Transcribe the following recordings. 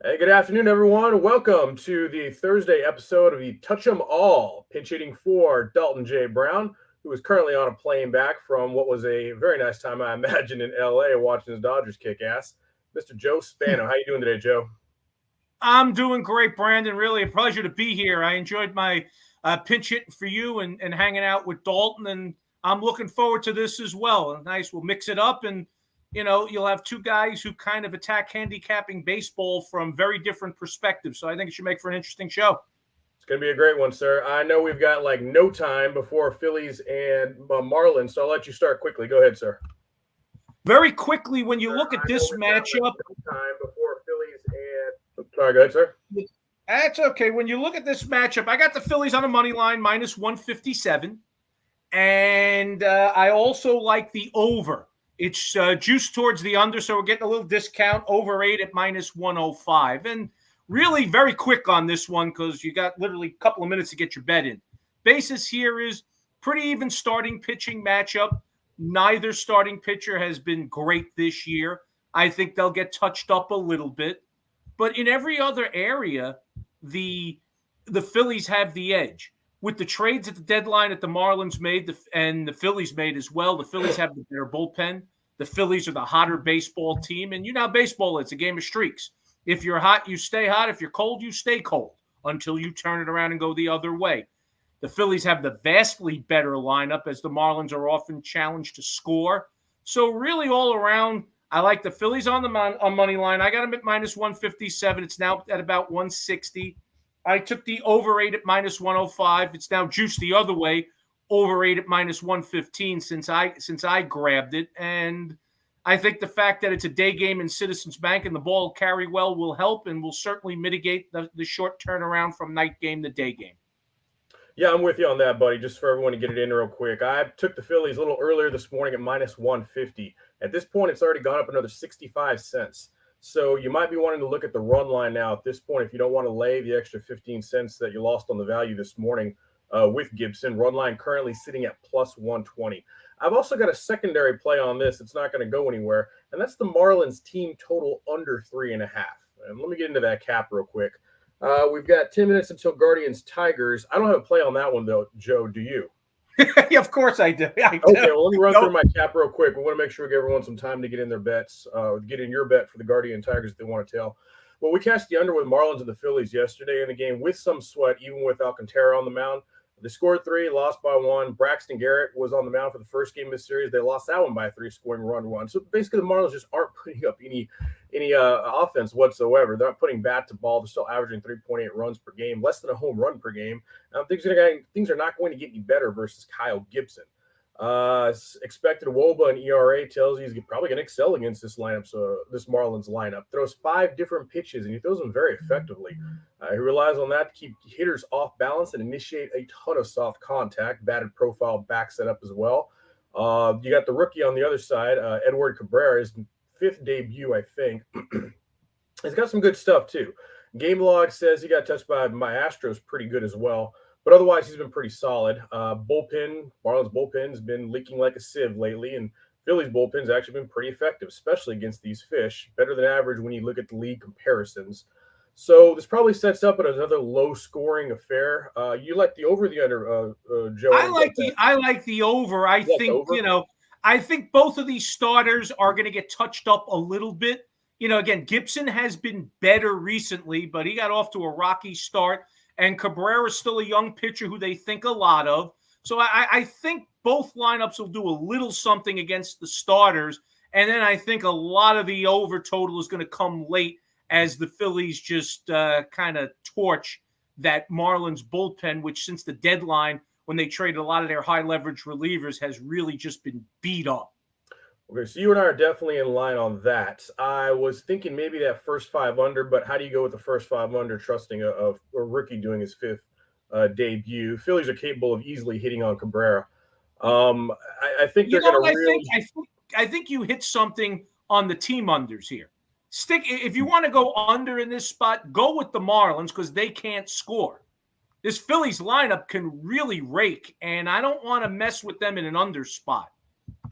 Hey, good afternoon, everyone. Welcome to the Thursday episode of the Touch 'em All, pinch hitting for Dalton J. Brown, who is currently on a plane back from what was a very nice time, I imagine, in LA watching his Dodgers kick ass. Mr. Joe Spano. How you doing today, Joe? I'm doing great, Brandon. Really a pleasure to be here. I enjoyed my pinch hitting for you and hanging out with Dalton, and I'm looking forward to this as well. Nice, we'll mix it up, and you'll have two guys who kind of attack handicapping baseball from very different perspectives. So I think it should make for an interesting show. It's going to be a great one, sir. I know we've got like no time before Phillies and Marlins, so I'll let you start quickly. Go ahead, sir. Very quickly, when you Sir, look at I know this we've got like matchup, no time before Phillies and. Sorry, go ahead, sir. that's okay. When you look at this matchup, I got the Phillies on the money line minus 157. And I also like the over. It's juiced towards the under, so we're getting a little discount. Over 8 at minus 105. And really very quick on this one because you got literally a couple of minutes to get your bet in. Basis here is pretty even starting pitching matchup. Neither starting pitcher has been great this year. I think they'll get touched up a little bit. But in every other area, the the Phillies have the edge with the trades at the deadline that the Marlins made and the Phillies made as well. The Phillies have the better bullpen. The Phillies are the hotter baseball team. And you know how baseball is. It's a game of streaks. If you're hot, you stay hot. If you're cold, you stay cold until you turn it around and go the other way. The Phillies have the vastly better lineup as the Marlins are often challenged to score. So really all around, I like the Phillies on the money line. I got them at minus 157. It's now at about 160. I took the over 8 at minus 105. It's now juiced the other way, over 8 at minus 115 since I grabbed it. And I think the fact that it's a day game in Citizens Bank and the ball will carry well will help and will certainly mitigate the short turnaround from night game to day game. Yeah, I'm with you on that, buddy. Just for everyone to get it in real quick. I took the Phillies a little earlier this morning at minus 150. At this point, it's already gone up another 65 cents. So you might be wanting to look at the run line now at this point if you don't want to lay the extra 15 cents that you lost on the value this morning with Gibson. Run line currently sitting at plus 120. I've also got a secondary play on this. It's not going to go anywhere, and that's the Marlins team total under 3.5. And let me get into that cap real quick. We've got 10 minutes until Guardians Tigers. I don't have a play on that one, though, Joe. Do you? Yeah, of course I do. I do. Okay, well, let me run through my cap real quick. We want to make sure we give everyone some time to get in their bets, get in your bet for the Guardian Tigers if they want to tell. Well, we cashed the under with Marlins and the Phillies yesterday in the game with some sweat, even with Alcantara on the mound. They scored 3, lost by 1. Braxton Garrett was on the mound for the first game of the series. They lost that one by 3, scoring run 1. So basically, the Marlins just aren't putting up any offense whatsoever. They're not putting bat to ball. They're still averaging 3.8 runs per game, less than a home run per game. Things are not going to get any better versus Kyle Gibson. Expected WOBA and ERA tells you he's probably going to excel against this lineup. So this Marlins lineup throws 5 different pitches and he throws them very effectively. He relies on that to keep hitters off balance and initiate a ton of soft contact. Batted profile backs that up as well. You got the rookie on the other side, Edward Cabrera, his 5th debut, I think. He's got some good stuff too. Game log says he got touched by my Astros pretty good as well. But otherwise, he's been pretty solid. Marlins bullpen's been leaking like a sieve lately, and Phillies bullpen's actually been pretty effective, especially against these fish. Better than average when you look at the league comparisons. So this probably sets up another low-scoring affair. You like the over, the under, Joe? I like the over. I think over? I think both of these starters are going to get touched up a little bit. Again, Gibson has been better recently, but he got off to a rocky start. And Cabrera is still a young pitcher who they think a lot of. So I think both lineups will do a little something against the starters. And then I think a lot of the over total is going to come late as the Phillies just kind of torch that Marlins bullpen, which since the deadline, when they traded a lot of their high leverage relievers, has really just been beat up. Okay, so you and I are definitely in line on that. I was thinking maybe that first 5 under, but how do you go with the first 5 under, trusting a rookie doing his 5th debut? Phillies are capable of easily hitting on Cabrera. I think they're going to really. I think you hit something on the team unders here. If you want to go under in this spot, go with the Marlins because they can't score. This Phillies lineup can really rake, and I don't want to mess with them in an under spot.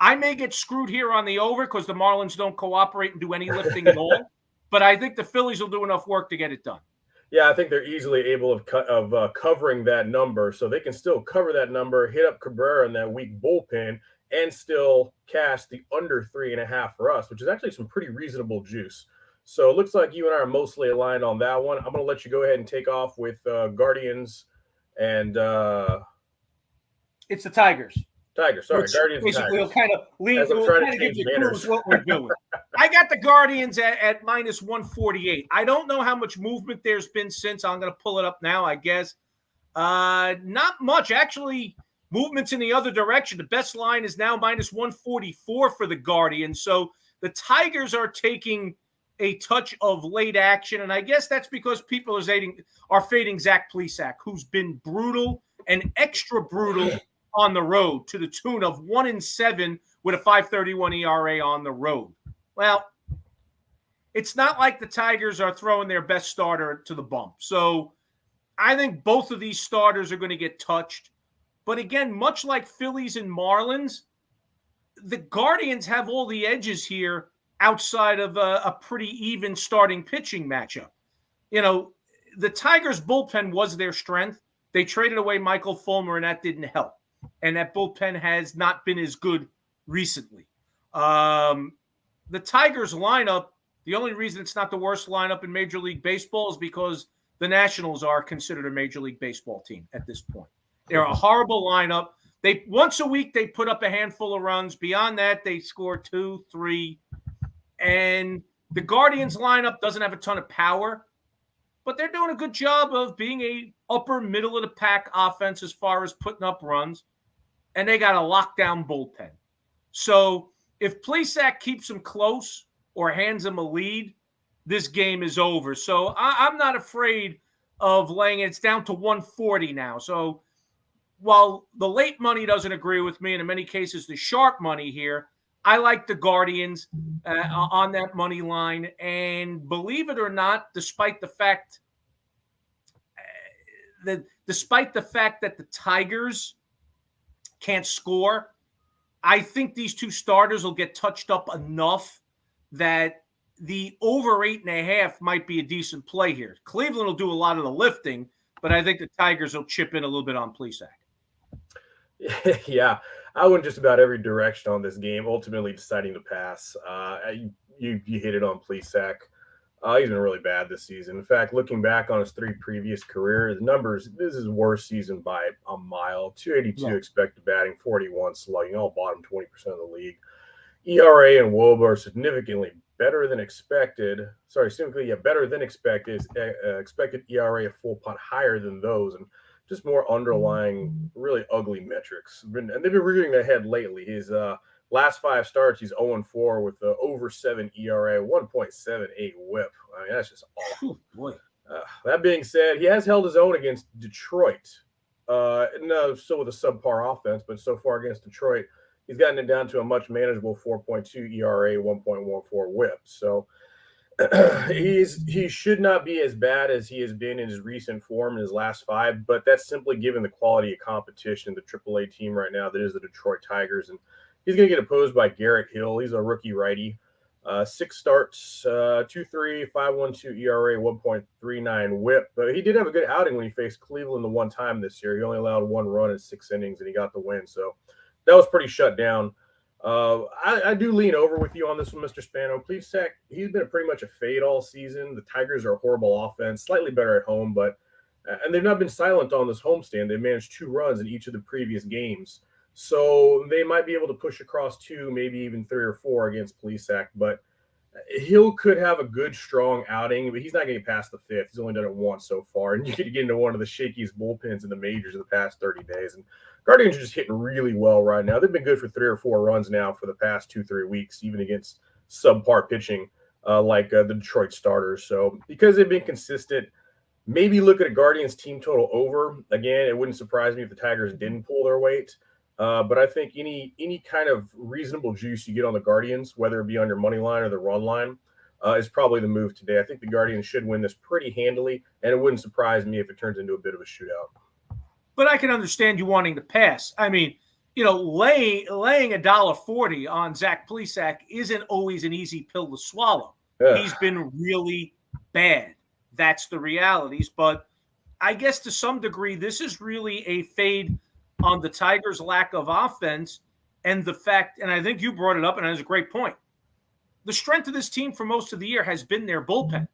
I may get screwed here on the over because the Marlins don't cooperate and do any lifting at all. but I think the Phillies will do enough work to get it done. Yeah, I think they're easily able of covering that number, so they can still cover that number, hit up Cabrera in that weak bullpen, and still cash the under 3.5 for us, which is actually some pretty reasonable juice. So it looks like you and I are mostly aligned on that one. I'm going to let you go ahead and take off with Guardians and it's the Tigers. Tigers. Sorry, Which Guardians. Basically, Tigers. will kind of lead. As I'm Will trying to kind of give change you manners. clues what we're doing. I got the Guardians at minus 148. I don't know how much movement there's been since. I'm going to pull it up now, I guess. Not much. Actually, movements in the other direction. The best line is now minus 144 for the Guardians. So the Tigers are taking a touch of late action, and I guess that's because people are fading Zach Plesac, who's been brutal and extra brutal on the road to the tune of 1-7 with a 5.31 ERA on the road. Well, it's not like the Tigers are throwing their best starter to the bump. So I think both of these starters are going to get touched. But again, much like Phillies and Marlins, the Guardians have all the edges here outside of a pretty even starting pitching matchup. You know, the Tigers' bullpen was their strength. They traded away Michael Fulmer, and that didn't help. And that bullpen has not been as good recently. The Tigers lineup, the only reason it's not the worst lineup in Major League Baseball is because the Nationals are considered a Major League Baseball team at this point. They're a horrible lineup. Once a week, they put up a handful of runs. Beyond that, they score 2, 3. And the Guardians lineup doesn't have a ton of power, but they're doing a good job of being a upper middle of the pack offense as far as putting up runs. And they got a lockdown bullpen. So if Plesac keeps them close or hands them a lead, this game is over. So I'm not afraid of laying it. It's down to 140 now. So while the late money doesn't agree with me, and in many cases the sharp money here, I like the Guardians on that money line. And believe it or not, despite the fact that the Tigers can't score, I think these two starters will get touched up enough that the over 8.5 might be a decent play here. Cleveland will do a lot of the lifting, but I think the Tigers will chip in a little bit on Plesac. Yeah, I went just about every direction on this game, ultimately deciding to pass. You hit it on Plesac. He's been really bad this season. In fact, looking back on his 3 previous careers, numbers, this is his worst season by a mile. 282 expected batting, 41 slugging, all bottom 20% of the league. ERA and WOBA are significantly better than expected. Better than expected. Expected ERA a full punt higher than those, and just more underlying, really ugly metrics. And they've been rearing ahead lately. His last 5 starts, he's 0-4 with the over 7 ERA, 1.78 WHIP. I mean, that's just awful. Boy. That being said, he has held his own against Detroit. Still with a subpar offense, but so far against Detroit, he's gotten it down to a much manageable 4.2 ERA, 1.14 WHIP. So he should not be as bad as he has been in his recent form in his last 5, but that's simply given the quality of competition, the AAA team right now that is the Detroit Tigers. And he's going to get opposed by Garrett Hill. He's a rookie righty. 6 starts, 2.3, 5.12 ERA, 1.39 WHIP. But he did have a good outing when he faced Cleveland the one time this year. He only allowed 1 run in 6 innings, and he got the win. So that was pretty shut down. I do lean over with you on this one, Mr. Spano. Plesac, he's been pretty much a fade all season. The Tigers are a horrible offense, slightly better at home, but and they've not been silent on this homestand. They managed 2 runs in each of the previous games. So they might be able to push across 2, maybe even 3 or 4 against Plesac. But Hill could have a good, strong outing, but he's not going to get past the 5th. He's only done it once so far. And you could get into one of the shakiest bullpens in the majors in the past 30 days. And Guardians are just hitting really well right now. They've been good for 3 or 4 runs now for the past 2-3 weeks, even against subpar pitching like the Detroit starters. So because they've been consistent, maybe look at a Guardians team total over. Again, it wouldn't surprise me if the Tigers didn't pull their weight. But I think any kind of reasonable juice you get on the Guardians, whether it be on your money line or the run line, is probably the move today. I think the Guardians should win this pretty handily, and it wouldn't surprise me if it turns into a bit of a shootout. But I can understand you wanting to pass. I mean, laying $1.40 on Zach Plesac isn't always an easy pill to swallow. Ugh. He's been really bad. That's the realities. But I guess to some degree, this is really a fade on the Tigers' lack of offense and the fact, and I think you brought it up, and it was a great point. The strength of this team for most of the year has been their bullpen.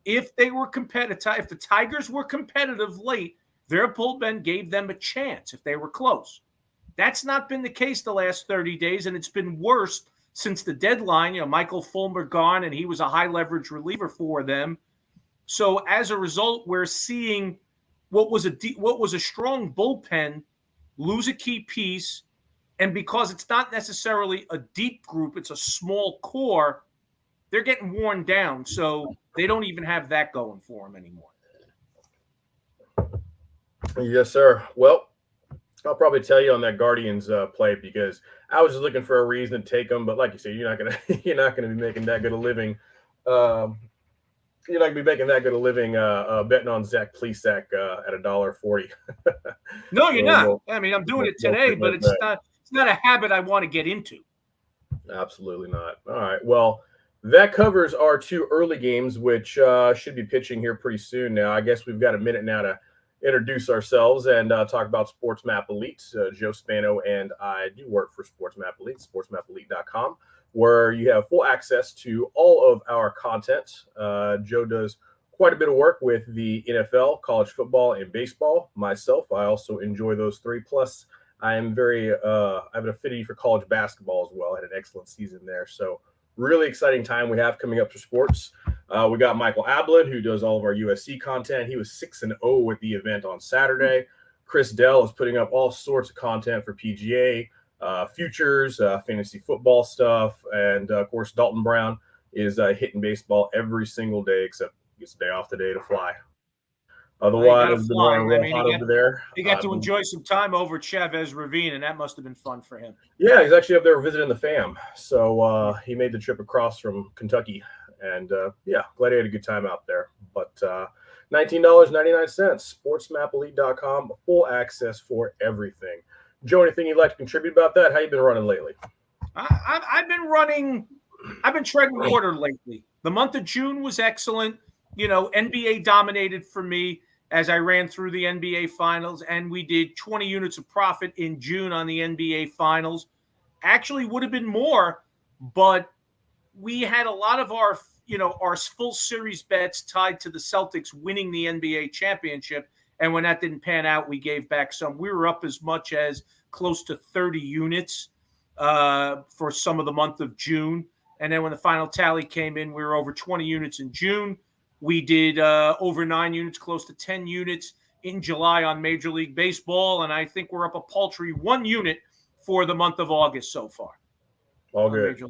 If they were competitive, if the Tigers were competitive late, their bullpen gave them a chance if they were close. That's not been the case the last 30 days, and it's been worse since the deadline. Michael Fulmer gone, and he was a high leverage reliever for them. So as a result, we're seeing what was a strong bullpen lose a key piece, and because it's not necessarily a deep group, it's a small core, they're getting worn down. So they don't even have that going for them anymore. Yes, sir. Well, I'll probably tell you on that Guardians play because I was just looking for a reason to take them. But like you said, you're not gonna be making that good a living. You're not gonna be making that good a living betting on Zach Plesac at $1.40. No, you're So not. I mean, I'm doing it today, but it's not a habit I want to get into. Absolutely not. All right. Well, that covers our two early games, which should be pitching here pretty soon. Now, I guess we've got a minute now to introduce ourselves and talk about Sports Map Elite. Joe Spano and I do work for Sports Map Elite, sportsmapelite.com, where you have full access to all of our content. Joe does quite a bit of work with the NFL, college football, and baseball. Myself, I also enjoy those three. Plus, I am I have an affinity for college basketball as well. I had an excellent season there. So really exciting time we have coming up for sports. We got Michael Ablin, who does all of our USC content. He was 6-0 with the event on Saturday. Chris Dell is putting up all sorts of content for PGA, futures, fantasy football stuff. And, of course, Dalton Brown is hitting baseball every single day except he gets a day off today to fly. Otherwise, it's been running real hot over there. He got to enjoy some time over at Chavez Ravine, and that must have been fun for him. Yeah, he's actually up there visiting the fam. So he made the trip across from Kentucky. And, yeah, glad he had a good time out there. But $19.99, sportsmapelite.com, full access for everything. Joe, anything you'd like to contribute about that? How you been running lately? I've been treading water lately. The month of June was excellent. NBA dominated for me as I ran through the NBA Finals, and we did 20 units of profit in June on the NBA Finals. Actually would have been more, but we had a lot of our full series bets tied to the Celtics winning the NBA championship. And when that didn't pan out, we gave back some. We were up as much as close to 30 units for some of the month of June. And then when the final tally came in, we were over 20 units in June. We did over 9 units, close to 10 units in July on Major League Baseball. And I think we're up a paltry 1 unit for the month of August so far. All good.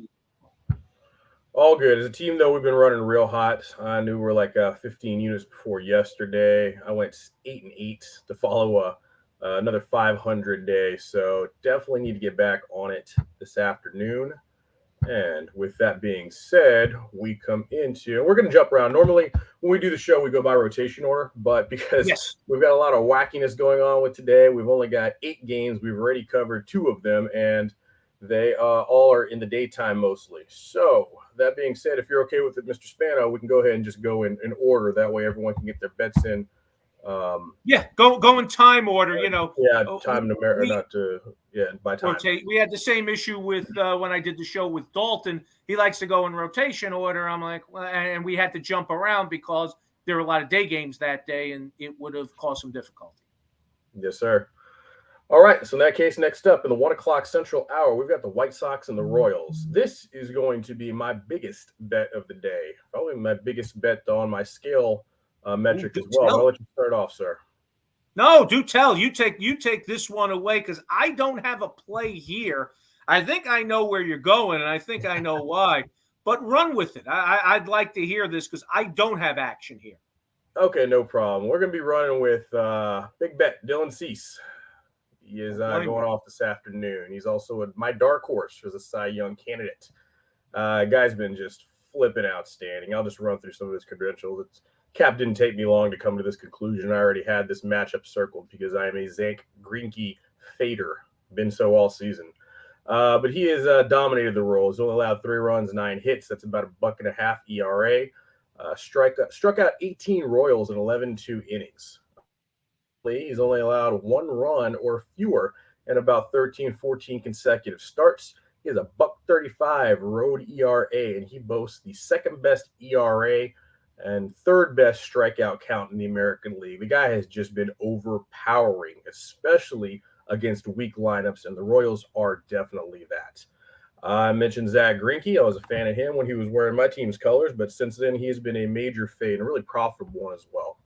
All good. As a team, though, we've been running real hot. I knew we were like 15 units before yesterday. I went 8-8 to follow another 500 day. So definitely need to get back on it this afternoon. And with that being said, we come into, we're going to jump around. Normally, when we do the show, we go by rotation order, but because we've got a lot of wackiness going on with today, we've only got 8 games. We've already covered 2 of them, and they all are in the daytime mostly. So that being said, if you're okay with it, Mr. Spano, we can go ahead and just go in order. That way everyone can get their bets in. Go in time order, time by time. Rotate. We had the same issue with when I did the show with Dalton. He likes to go in rotation order. I'm like, well, and we had to jump around because there were a lot of day games that day, and it would have caused some difficulty. Yes, sir. All right, so in that case, next up in the 1 o'clock Central Hour, we've got the White Sox and the Royals. This is going to be my biggest bet of the day, probably my biggest bet on my scale metric as well. I'll let you start off, sir. No, do tell. You take this one away because I don't have a play here. I think I know where you're going, and I think I know why. But run with it. I'd like to hear this because I don't have action here. Okay, no problem. We're going to be running with big bet Dylan Cease. He is going off this afternoon. He's also my dark horse as a Cy Young candidate. Guy's been just flipping outstanding. I'll just run through some of his credentials. Cap didn't take me long to come to this conclusion. I already had this matchup circled because I am a Zach Greinke fader. Been so all season. But he has dominated the role. He's only allowed 3 runs, 9 hits. That's about $1.50 ERA. Struck out 18 Royals in 11 innings. He's only allowed 1 run or fewer in about 13, 14 consecutive starts. He has a $1.35 road ERA, and he boasts the second best ERA and third best strikeout count in the American League. The guy has just been overpowering, especially against weak lineups, and the Royals are definitely that. I mentioned Zach Greinke. I was a fan of him when he was wearing my team's colors, but since then he has been a major fade and a really profitable one as well.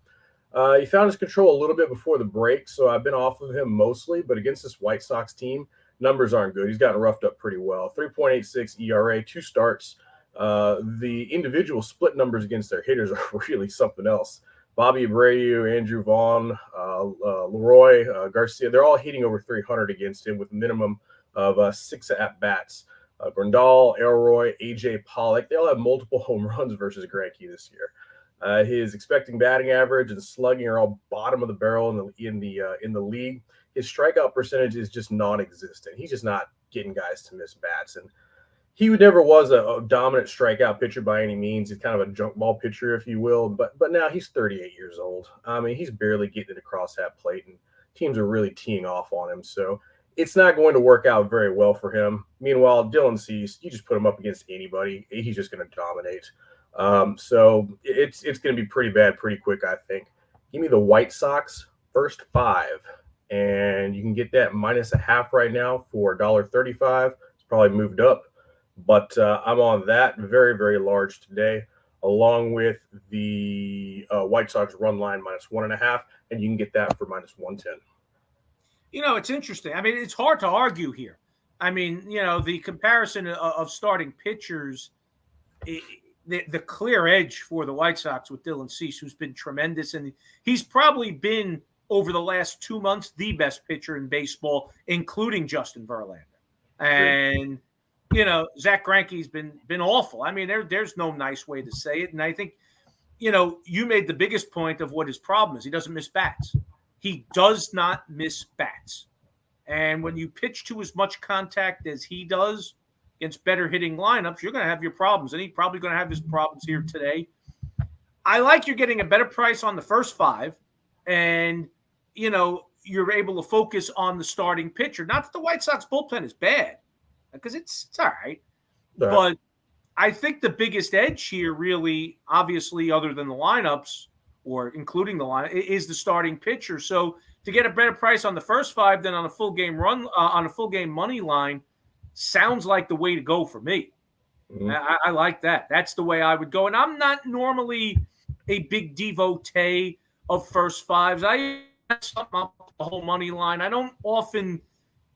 He found his control a little bit before the break, so I've been off of him mostly. But against this White Sox team, numbers aren't good. He's gotten roughed up pretty well. 3.86 ERA, 2 starts. The individual split numbers against their hitters are really something else. Bobby Abreu, Andrew Vaughn, Leroy, Garcia—they're all hitting over 300 against him with a minimum of 6 at bats. Grandal, Elroy, AJ Pollock—they all have multiple home runs versus Greinke this year. His expecting batting average and slugging are all bottom of the barrel in the league. His strikeout percentage is just non-existent. He's just not getting guys to miss bats, and he never was a dominant strikeout pitcher by any means. He's kind of a junk ball pitcher, if you will. But now he's 38 years old. I mean, he's barely getting it across that plate, and teams are really teeing off on him. So it's not going to work out very well for him. Meanwhile, Dylan Cease, you just put him up against anybody, he's just going to dominate. So it's going to be pretty bad pretty quick, I think. Give me the White Sox first 5, and you can get that -0.5 right now for $1.35. It's probably moved up, but I'm on that very, very large today, along with the White Sox run line -1.5, and you can get that for -110. It's interesting. I mean, it's hard to argue here. I mean, the comparison of starting pitchers, the clear edge for the White Sox with Dylan Cease, who's been tremendous. And he's probably been, over the last 2 months, the best pitcher in baseball, including Justin Verlander. And, Zach Greinke's been awful. I mean, there's no nice way to say it. And I think, you made the biggest point of what his problem is. He doesn't miss bats. He does not miss bats. And when you pitch to as much contact as he does against better hitting lineups, you're going to have your problems. And he's probably going to have his problems here today. I like you're getting a better price on the first 5. And, you're able to focus on the starting pitcher. Not that the White Sox bullpen is bad, because it's all right. But I think the biggest edge here, really, obviously, other than the lineups or including the line, is the starting pitcher. So to get a better price on the first 5 than on a full game on a full game money line sounds like the way to go for me. Mm-hmm. I like that. That's the way I would go. And I'm not normally a big devotee of first 5s. I sum up the whole money line. I don't often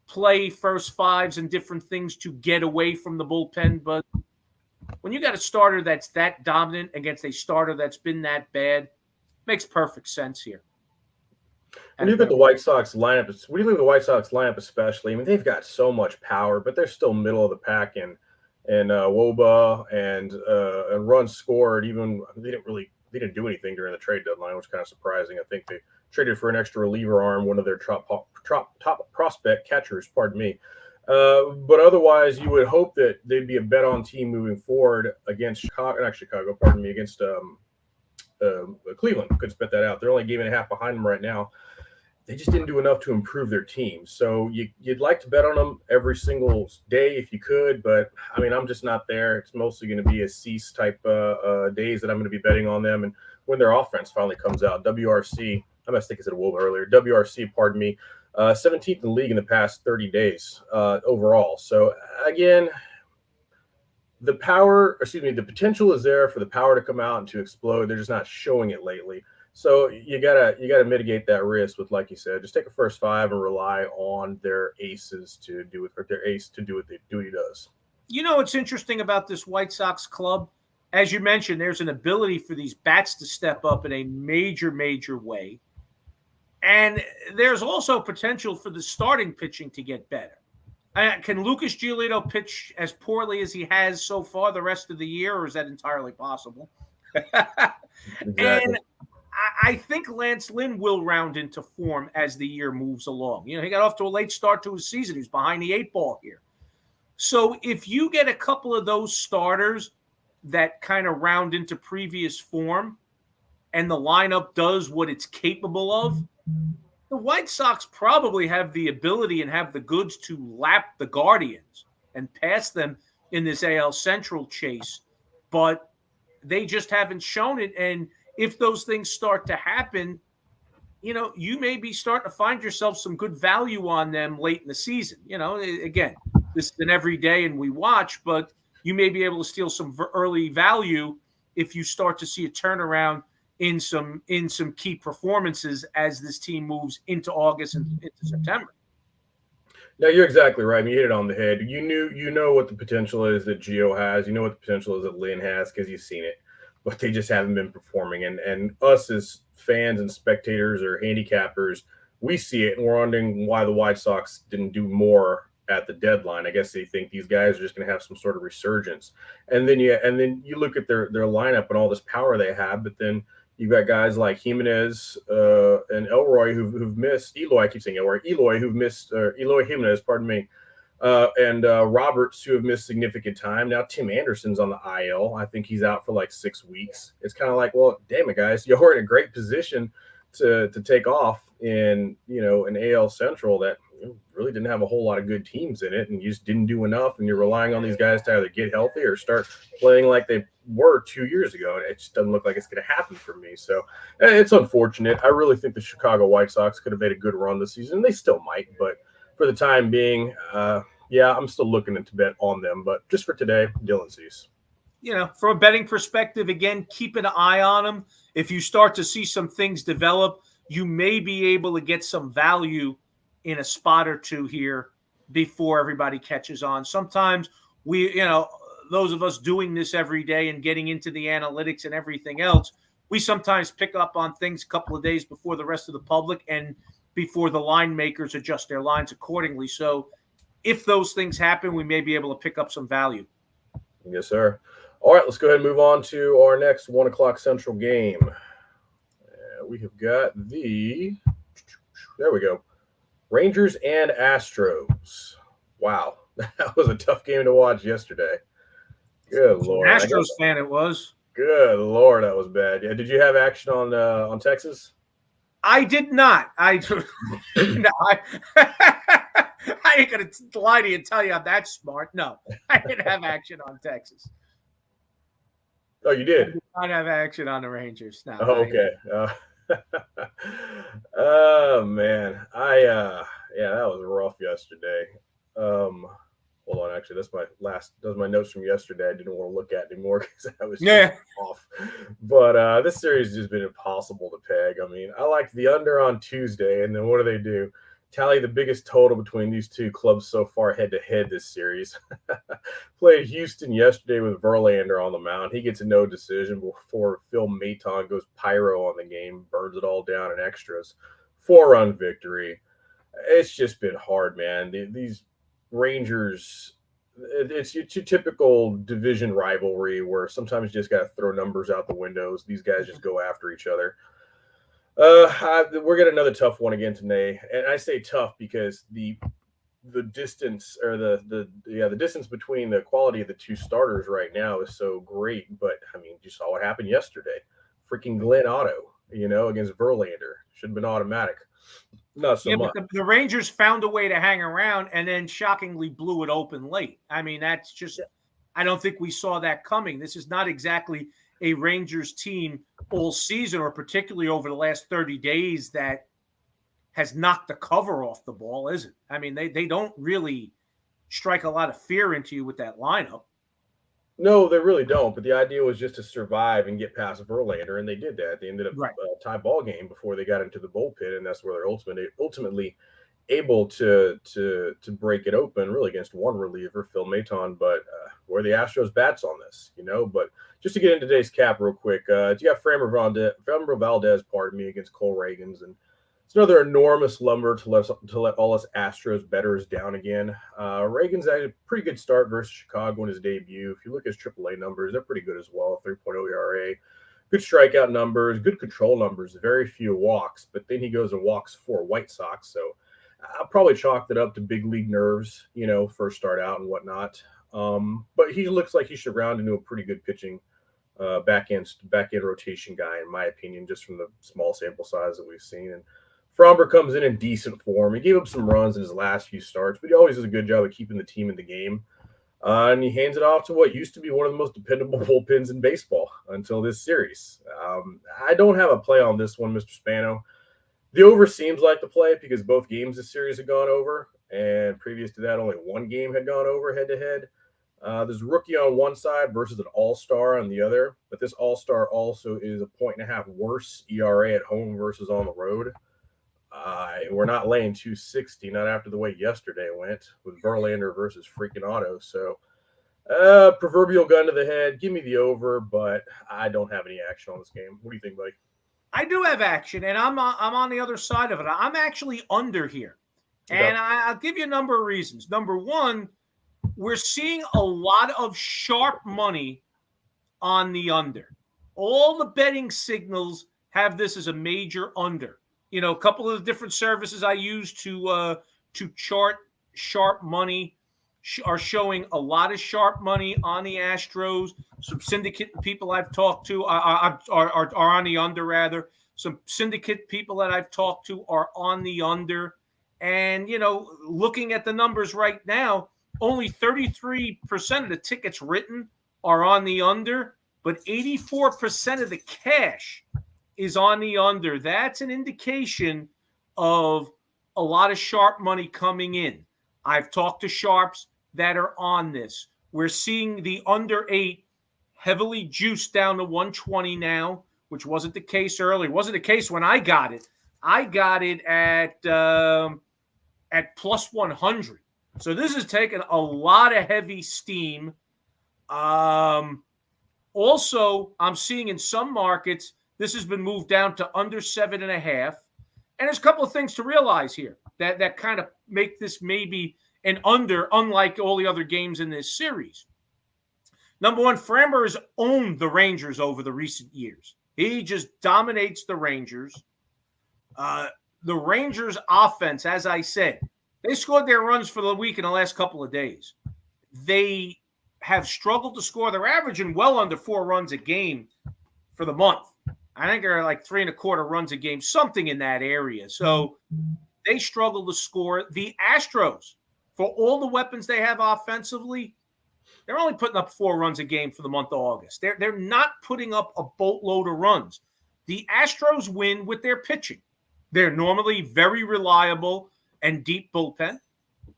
play first 5s and different things to get away from the bullpen, but when you got a starter that's that dominant against a starter that's been that bad, makes perfect sense here. When you look at the White Sox lineup, especially, I mean, they've got so much power, but they're still middle of the pack in WOBA and runs scored. Even they didn't do anything during the trade deadline, which is kind of surprising. I think they traded for an extra reliever arm, one of their top prospect catchers. Pardon me. But otherwise, you would hope that they'd be a bet-on team moving forward against against Cleveland. Couldn't spit that out. They're only a game and a half behind them right now. They just didn't do enough to improve their team. So you'd like to bet on them every single day if you could, but I mean, I'm just not there. It's mostly going to be a Cease type days that I'm going to be betting on them. And when their offense finally comes out, WRC, I must think I said WOBA earlier, WRC, pardon me, 17th in the league in the past 30 days overall. So again, the potential is there for the power to come out and to explode. They're just not showing it lately. So you gotta mitigate that risk with, like you said, just take a first 5 and rely on their aces to do it, or their ace to do what he does. What's interesting about this White Sox club, as you mentioned, there's an ability for these bats to step up in a major, major way. And there's also potential for the starting pitching to get better. Can Lucas Giolito pitch as poorly as he has so far the rest of the year, or is that entirely possible? Exactly. And I think Lance Lynn will round into form as the year moves along. He got off to a late start to his season. He's behind the 8 ball here. So if you get a couple of those starters that kind of round into previous form and the lineup does what it's capable of, the White Sox probably have the ability and have the goods to lap the Guardians and pass them in this AL Central chase. But they just haven't shown it. And if those things start to happen, you may be starting to find yourself some good value on them late in the season. Again, this is an everyday and we watch, but you may be able to steal some early value if you start to see a turnaround in some key performances as this team moves into August and into September. No, you're exactly right. I mean, you hit it on the head. You know what the potential is that Gio has. You know what the potential is that Lynn has because you've seen it, but they just haven't been performing. And us as fans and spectators or handicappers, we see it, and we're wondering why the White Sox didn't do more at the deadline. I guess they think these guys are just going to have some sort of resurgence. And then you look at their lineup and all this power they have, but then you've got guys like Jimenez and Elroy who've missed Eloy. I keep saying Elroy. Eloy who've missed Eloy Jimenez. Pardon me. And Roberts who have missed significant time. Now Tim Anderson's on the IL. I think he's out for like 6 weeks. It's kind of like, well, damn it, guys, you're in a great position to take off in an AL Central that really didn't have a whole lot of good teams in it, and you just didn't do enough, and you're relying on these guys to either get healthy or start playing like they were 2 years ago, and it just doesn't look like it's going to happen for me. So it's unfortunate. I really think the Chicago White Sox could have made a good run this season. They still might, but for the time being, I'm still looking to bet on them. But just for today, Dylan Cease. From a betting perspective, again, keep an eye on them. If you start to see some things develop, you may be able to get some value in a spot or two here before everybody catches on. Sometimes those of us doing this every day and getting into the analytics and everything else, we sometimes pick up on things a couple of days before the rest of the public and before the line makers adjust their lines accordingly. So if those things happen, we may be able to pick up some value. Yes, sir. All right, let's go ahead and move on to our next 1:00 Central game. We have got there we go. Rangers and Astros. Wow, that was a tough game to watch yesterday. Good Lord. Astros fan it was. Good Lord, that was bad. Yeah, did you have action on Texas? I did not. I ain't going to lie to you and tell you I'm that smart. No, I didn't have action on Texas. Oh, you did? I did not have action on the Rangers. No. Oh, okay. Oh, man. That was rough yesterday. Hold on, actually, that's my notes from yesterday. I didn't want to look at anymore because I was off. But this series has just been impossible to peg. I mean, I liked the under on Tuesday, and then what do? Tally the biggest total between these two clubs so far head-to-head this series. Played Houston yesterday with Verlander on the mound. He gets a no decision before Phil Maton goes pyro on the game, burns it all down in extras. 4-run victory. It's just been hard, man. These Rangers, it's your typical division rivalry where sometimes you just got to throw numbers out the windows. These guys just go after each other. We're getting another tough one again today, and I say tough because the distance or the distance between the quality of the two starters right now is so great. But I mean, you saw what happened yesterday. Freaking Glenn Otto, against Verlander, should have been automatic. Not so much. But the Rangers found a way to hang around and then shockingly blew it open late. I mean, that's just I don't think we saw that coming. This is not exactly a Rangers team all season, or particularly over the last 30 days, that has knocked the cover off the ball, is it? I mean, they don't really strike a lot of fear into you with that lineup. No, they really don't. But the idea was just to survive and get past Verlander, and they did that. They ended up tie ball game before they got into the bullpen, and that's where they're ultimately able to break it open, really against one reliever, Phil Maton. But where the Astros bats on this, But just to get into today's cap real quick, you got Framber Valdez, against Cole Reagans, and it's another enormous lumber to let all us Astros bettors down again. Reagans had a pretty good start versus Chicago in his debut. If you look at his AAA numbers, they're pretty good as well. 3.0 ERA, good strikeout numbers, good control numbers, very few walks. But then he goes and walks 4 White Sox. So I probably chalked it up to big league nerves, first start out and whatnot. But he looks like he should round into a pretty good pitching back end rotation guy, in my opinion, just from the small sample size that we've seen. And Fromber comes in decent form. He gave up some runs in his last few starts, but he always does a good job of keeping the team in the game. And he hands it off to what used to be one of the most dependable bullpens in baseball until this series. I don't have a play on this one, Mr. Spano. The over seems like the play because both games this series had gone over, and previous to that, only one game had gone over head-to-head. There's a rookie on one side versus an all-star on the other, but this all-star also is a 1.5 worse ERA at home versus on the road. We're not laying 260, not after the way yesterday went with Verlander versus freaking Otto. So, proverbial gun to the head. Give me the over, but I don't have any action on this game. What do you think, buddy? I do have action, and I'm on the other side of it. I'm actually under here, and I'll give you a number of reasons. Number one, we're seeing a lot of sharp money on the under. All the betting signals have this as a major under. A couple of the different services I use to chart sharp money are showing a lot of sharp money on the Astros. Some syndicate people I've talked to are on the under, rather. Some syndicate people that I've talked to are on the under. And, looking at the numbers right now, only 33% of the tickets written are on the under, but 84% of the cash is on the under. That's an indication of a lot of sharp money coming in. I've talked to sharps that are on this. We're seeing the under 8 heavily juiced down to 120 now, which wasn't the case earlier. It wasn't the case when I got it. I got it at plus 100. So this has taken a lot of heavy steam. Also, I'm seeing in some markets, this has been moved down to under 7.5. And there's a couple of things to realize here that kind of make this maybe an under, unlike all the other games in this series. Number one, Framber has owned the Rangers over the recent years. He just dominates the Rangers. The Rangers offense, as I said, they scored their runs for the week in the last couple of days. They have struggled to score. They're averaging well under 4 runs a game for the month. I think they're like 3.25 runs a game, something in that area. So they struggle to score. The Astros, for all the weapons they have offensively, they're only putting up 4 runs a game for the month of August. They're not putting up a boatload of runs. The Astros win with their pitching. They're normally very reliable and deep bullpen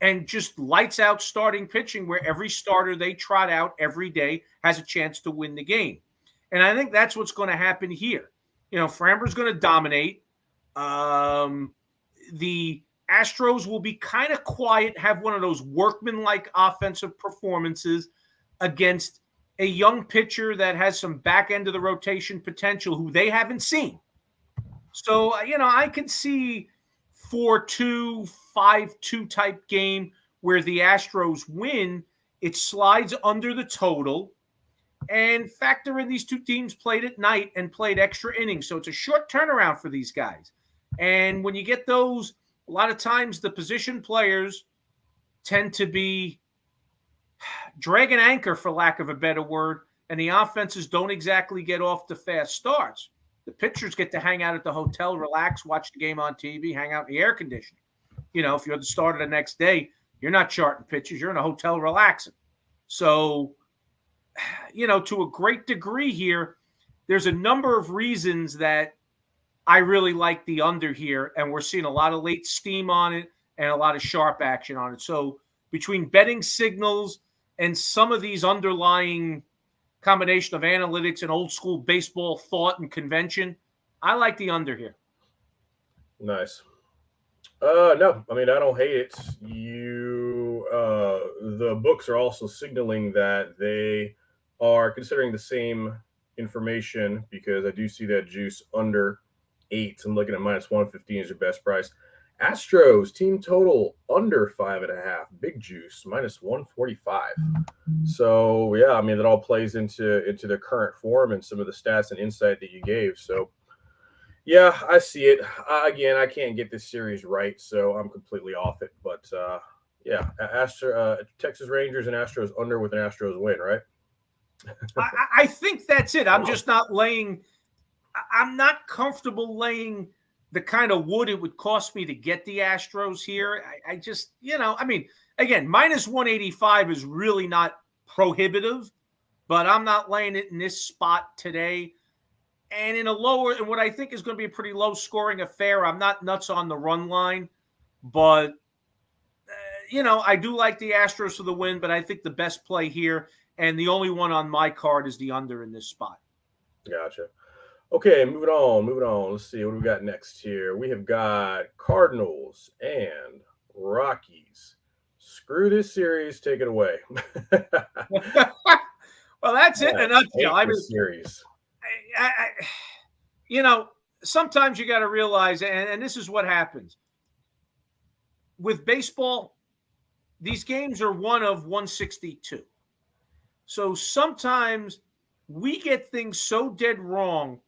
and just lights out starting pitching where every starter they trot out every day has a chance to win the game. And I think that's what's going to happen here. Framber's going to dominate. The Astros will be kind of quiet, have one of those workman-like offensive performances against a young pitcher that has some back end of the rotation potential who they haven't seen. So, I could see 4-2, 5-2 type game where the Astros win. It slides under the total. And factor in these two teams played at night and played extra innings. So it's a short turnaround for these guys. And when you get those, a lot of times the position players tend to be drag an anchor, for lack of a better word, and the offenses don't exactly get off to fast starts. The pitchers get to hang out at the hotel, relax, watch the game on TV, hang out in the air conditioning. If you're the starter the next day, you're not charting pitches. You're in a hotel relaxing. So, to a great degree here, there's a number of reasons that I really like the under here, and we're seeing a lot of late steam on it and a lot of sharp action on it. So between betting signals and some of these underlying combination of analytics and old school baseball thought and convention, I like the under here. Nice. No, I don't hate it. The books are also signaling that they are considering the same information because I do see that juice under 8. I'm looking at minus 115 as your best price. Astros team total under 5.5, big juice minus 145. So yeah, that all plays into their current form and some of the stats and insight that you gave. So Yeah, I see it. Again, I can't get this series right, so I'm completely off it. But yeah, Texas Rangers and Astros under with an Astros win, right? I think that's it. I'm just not laying. I'm not comfortable laying the kind of wood it would cost me to get the Astros here. I just, I mean, again, minus 185 is really not prohibitive, but I'm not laying it in this spot today. And in what I think is going to be a pretty low scoring affair, I'm not nuts on the run line, but I do like the Astros for the win, but I think the best play here and the only one on my card is the under in this spot. Gotcha. Okay, moving on. Moving on. Let's see what we got next here. We have got Cardinals and Rockies. Screw this series. Take it away. Well, that's it in a nutshell. I mean, series. Sometimes you got to realize, and this is what happens with baseball. These games are one of 162. So sometimes we get things so dead wrong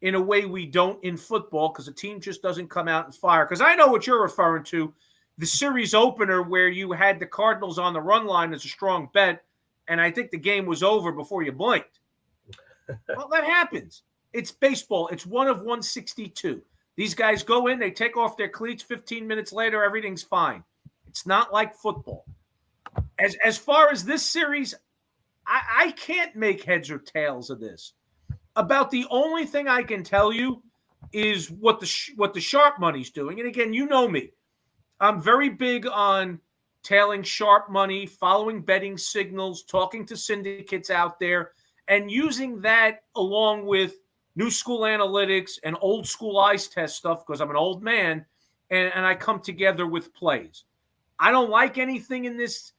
in a way we don't in football because the team just doesn't come out and fire. Because I know what you're referring to, the series opener where you had the Cardinals on the run line as a strong bet, and I think the game was over before you blinked. Well, that happens. It's baseball. It's one of 162. These guys go in, they take off their cleats, 15 minutes later, everything's fine. It's not like football. As far as this series, I can't make heads or tails of this. About the only thing I can tell you is what the sharp money's doing. And again, you know me. I'm very big on tailing sharp money, following betting signals, talking to syndicates out there, and using that along with new school analytics and old school ice test stuff because I'm an old man, and I come together with plays. I don't like anything in this.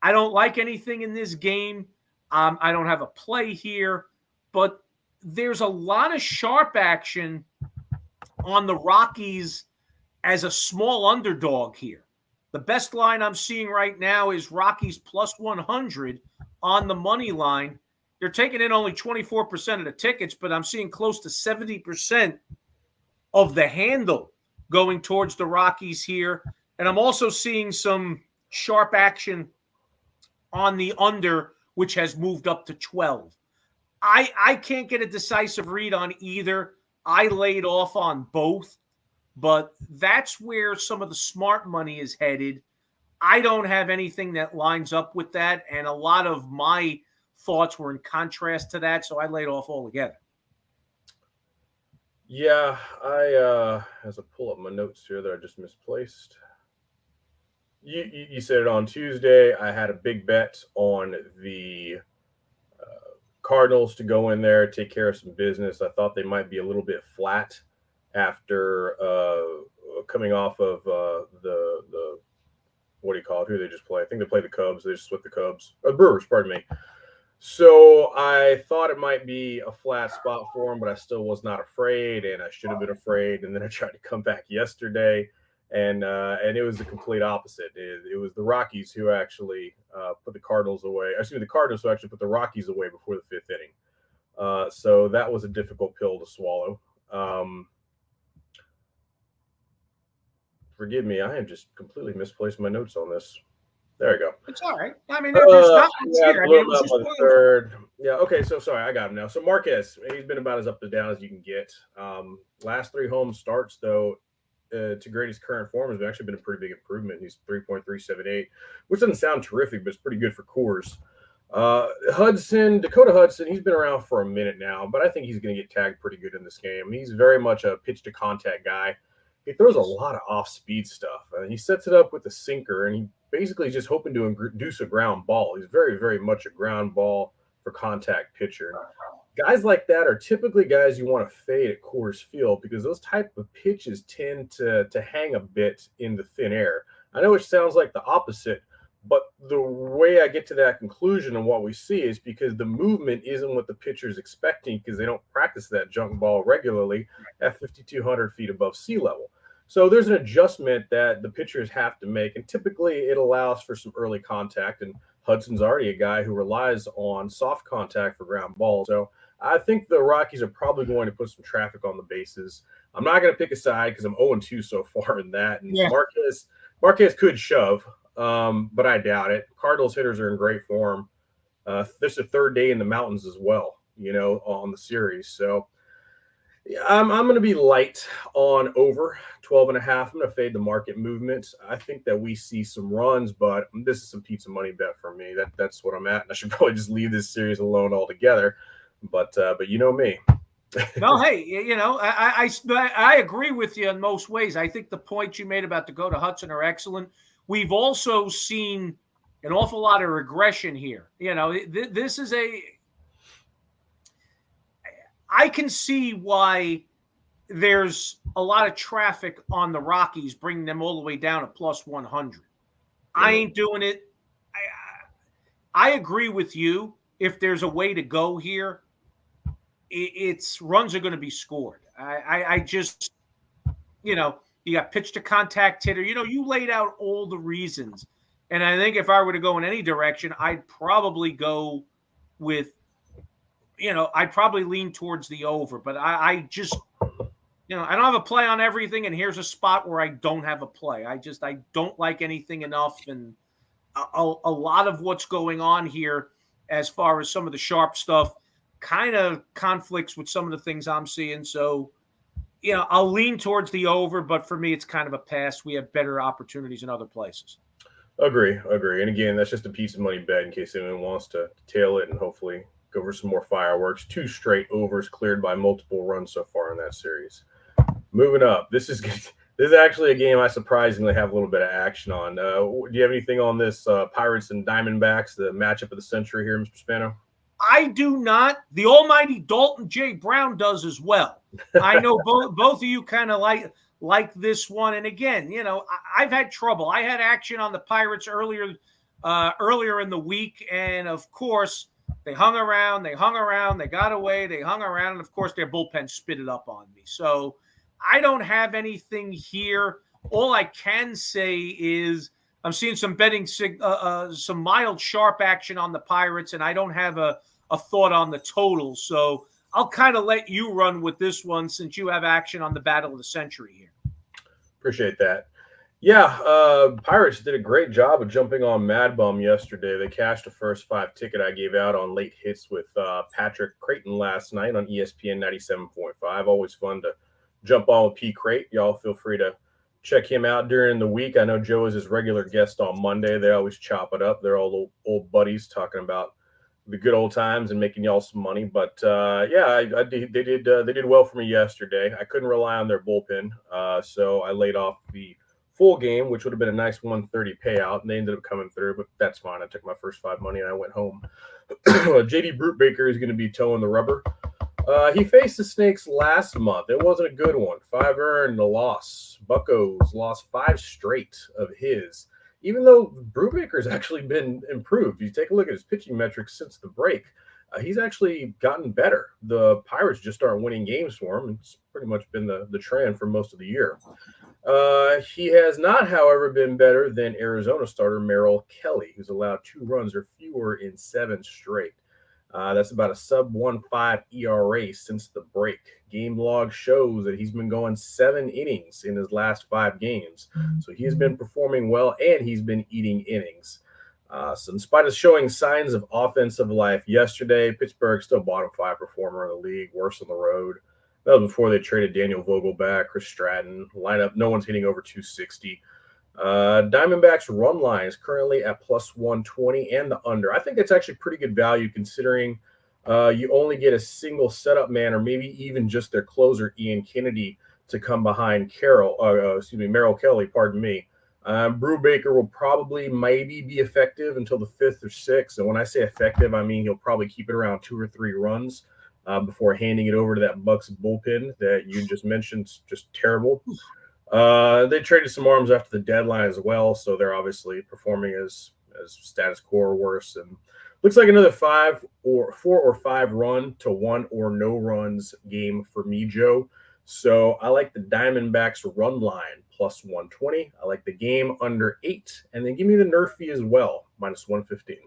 I don't like anything in this game. I don't have a play here, but there's a lot of sharp action on the Rockies as a small underdog here. The best line I'm seeing right now is Rockies plus 100 on the money line. They're taking in only 24% of the tickets, but I'm seeing close to 70% of the handle going towards the Rockies here. And I'm also seeing some sharp action on the under, which has moved up to 12. I can't get a decisive read on either. I laid off on both, but that's where some of the smart money is headed. I don't have anything that lines up with that, and a lot of my thoughts were in contrast to that, so I laid off altogether. Yeah, I as I pull up my notes here that I just misplaced. You said it on Tuesday. I had a big bet on the Cardinals to go in there, take care of some business. I thought they might be a little bit flat after coming off of the what do you call it? Who they just play? I think they play the Cubs. They just split the Cubs. Brewers, pardon me. So I thought it might be a flat spot for them, but I still was not afraid, and I should have been afraid. And then I tried to come back yesterday, and it was the complete opposite. It was the Rockies who actually put the Cardinals away. Excuse me, the Cardinals who actually put the Rockies away before the fifth inning. So that was a difficult pill to swallow. Forgive me, I have just completely misplaced my notes on this. There we go. It's all right. I mean, there's not much here. I mean, it was just the third. Yeah. Okay. So sorry, I got him now. So Marquez, he's been about as up and down as you can get. Last three home starts though, to grade his current form has actually been a pretty big improvement. He's 3.378, which doesn't sound terrific, but it's pretty good for Coors. Dakota Hudson, he's been around for a minute now, but I think he's going to get tagged pretty good in this game. He's very much a pitch to contact guy. He throws a lot of off-speed stuff. He sets it up with a sinker, and he basically is just hoping to induce a ground ball. He's very, very much a ground ball for contact pitcher. Guys like that are typically guys you want to fade at Coors Field because those type of pitches tend to hang a bit in the thin air. I know it sounds like the opposite, but the way I get to that conclusion and what we see is because the movement isn't what the pitcher is expecting because they don't practice that junk ball regularly at 5,200 feet above sea level. So there's an adjustment that the pitchers have to make, and typically it allows for some early contact, and Hudson's already a guy who relies on soft contact for ground balls. So I think the Rockies are probably going to put some traffic on the bases. I'm not going to pick a side because I'm 0-2 so far in that. And Yeah. Marquez could shove, but I doubt it. Cardinals hitters are in great form. This is the third day in the mountains as well, on the series. So yeah, I'm going to be light on over 12.5. I'm going to fade the market movement. I think that we see some runs, but this is some pizza money bet for me. That's what I'm at. And I should probably just leave this series alone altogether. But you know me. No, hey, I agree with you in most ways. I think the points you made about Dakota Hudson are excellent. We've also seen an awful lot of regression here. This is I can see why there's a lot of traffic on the Rockies, bringing them all the way down to plus 100. I ain't doing it. I agree with you. If there's a way to go here, it's runs are going to be scored. I just, you got pitch to contact hitter. You laid out all the reasons. And I think if I were to go in any direction, I'd probably go with, I'd probably lean towards the over. But I just, I don't have a play on everything. And here's a spot where I don't have a play. I don't like anything enough. And a lot of what's going on here, as far as some of the sharp stuff, kind of conflicts with some of the things I'm seeing. So, I'll lean towards the over, but for me, it's kind of a pass. We have better opportunities in other places. Agree. And again, that's just a piece of money bet in case anyone wants to tail it and hopefully go for some more fireworks. 2 straight overs cleared by multiple runs so far in that series. Moving up, this is actually a game I surprisingly have a little bit of action on. Do you have anything on this Pirates and Diamondbacks, the matchup of the century here, Mr. Spano? I do not. The almighty Dalton J. Brown does as well. I know both of you kind of like this one. And again, I've had trouble. I had action on the Pirates earlier in the week, and of course they hung around, they got away, they hung around, and of course their bullpen spit it up on me. So I don't have anything here. All I can say is I'm seeing some betting, some mild sharp action on the Pirates, and I don't have a thought on the total. So I'll kind of let you run with this one since you have action on the battle of the century here. Appreciate that. Yeah, Pirates did a great job of jumping on Mad Bum yesterday. They cashed the first 5 ticket I gave out on late hits with Patrick Creighton last night on ESPN 97.5. Always fun to jump on with P. Crate. Y'all feel free to check him out during the week. I know Joe is his regular guest on Monday. They always chop it up. They're all old buddies talking about the good old times and making y'all some money. But they did well for me yesterday. I couldn't rely on their bullpen, so I laid off the full game, which would have been a nice 130 payout, and they ended up coming through. But that's fine. I took my first 5 money and I went home. JD Brutebaker is going to be towing the rubber. He faced the Snakes last month. It wasn't a good one. 5 earned, a loss. Buccos lost 5 straight of his. Even though Brubaker's actually been improved. You take a look at his pitching metrics since the break. He's actually gotten better. The Pirates just aren't winning games for him. It's pretty much been the trend for most of the year. He has not, however, been better than Arizona starter Merrill Kelly, who's allowed 2 runs or fewer in 7 straight. That's about a sub 1.5 ERA since the break. Game log shows that he's been going 7 innings in his last 5 games. So he's been performing well and he's been eating innings. So in spite of showing signs of offensive life yesterday, Pittsburgh still bottom 5 performer in the league, worse on the road. That was before they traded Daniel Vogelback, Chris Stratton. Lineup, no one's hitting over 260. Diamondbacks run line is currently at plus 120 and the under. I think that's actually pretty good value considering you only get a single setup man or maybe even just their closer, Ian Kennedy, to come behind Merrill Kelly, pardon me. Brubaker will probably maybe be effective until the 5th or 6th. And when I say effective, I mean he'll probably keep it around 2 or 3 runs before handing it over to that Bucks bullpen that you just mentioned. Just terrible. They traded some arms after the deadline as well, so they're obviously performing as status quo or worse. And looks like another 4 or 5 run to 1 or no runs game for me, Joe. So I like the Diamondbacks run line plus 120. I like the game under 8, and then give me the nerf fee as well minus 115.